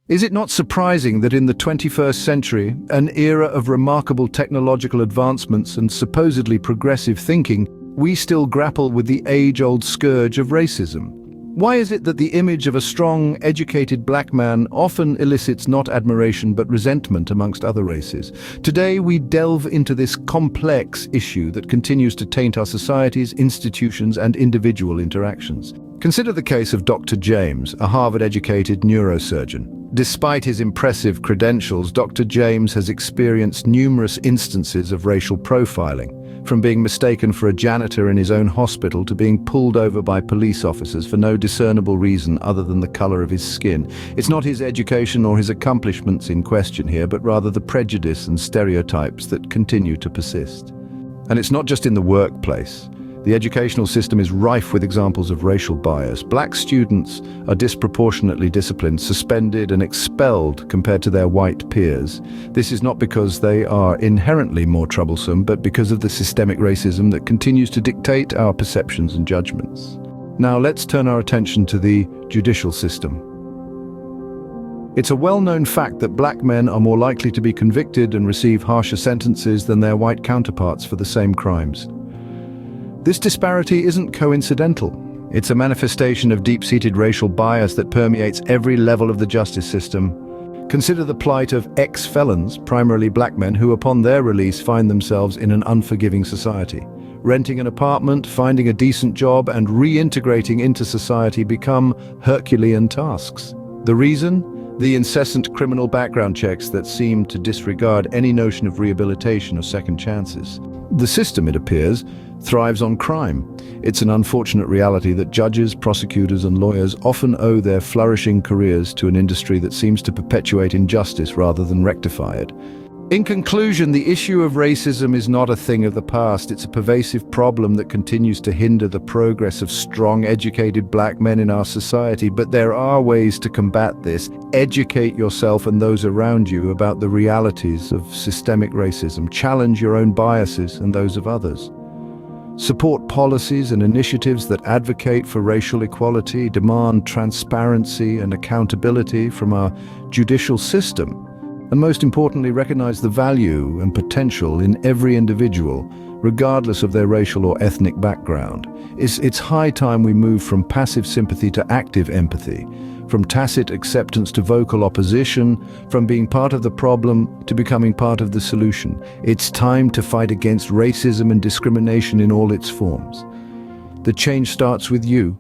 Is it not surprising that in the 21st century, an era of remarkable technological advancements and supposedly progressive thinking, we still grapple with the age-old scourge of racism? Why is it that the image of a strong, educated black man often elicits not admiration but resentment amongst other races? Today we delve into this complex issue that continues to taint our societies, institutions, and individual interactions. Consider the case of Dr. James, a Harvard-educated neurosurgeon. Despite his impressive credentials, Dr. James has experienced numerous instances of racial profiling, from being mistaken for a janitor in his own hospital to being pulled over by police officers for no discernible reason other than the color of his skin. It's not his education or his accomplishments in question here, but rather the prejudice and stereotypes that continue to persist. And it's not just in the workplace. The educational system is rife with examples of racial bias. Black students are disproportionately disciplined, suspended, and expelled compared to their white peers. This is not because they are inherently more troublesome, but because of the systemic racism that continues to dictate our perceptions and judgments. Now let's turn our attention to the judicial system. It's a well-known fact that black men are more likely to be convicted and receive harsher sentences than their white counterparts for the same crimes. This disparity isn't coincidental. It's a manifestation of deep-seated racial bias that permeates every level of the justice system. Consider the plight of ex-felons, primarily black men, who upon their release find themselves in an unforgiving society. Renting an apartment, finding a decent job, and reintegrating into society become Herculean tasks. The reason? The incessant criminal background checks that seem to disregard any notion of rehabilitation or second chances. The system, it appears, thrives on crime. It's an unfortunate reality that judges, prosecutors, and lawyers often owe their flourishing careers to an industry that seems to perpetuate injustice rather than rectify it. In conclusion, the issue of racism is not a thing of the past. It's a pervasive problem that continues to hinder the progress of strong, educated black men in our society. But there are ways to combat this. Educate yourself and those around you about the realities of systemic racism. Challenge your own biases and those of others. Support policies and initiatives that advocate for racial equality, demand transparency and accountability from our judicial system. And most importantly, recognize the value and potential in every individual, regardless of their racial or ethnic background. It's high time we move from passive sympathy to active empathy, from tacit acceptance to vocal opposition, from being part of the problem to becoming part of the solution. It's time to fight against racism and discrimination in all its forms. The change starts with you.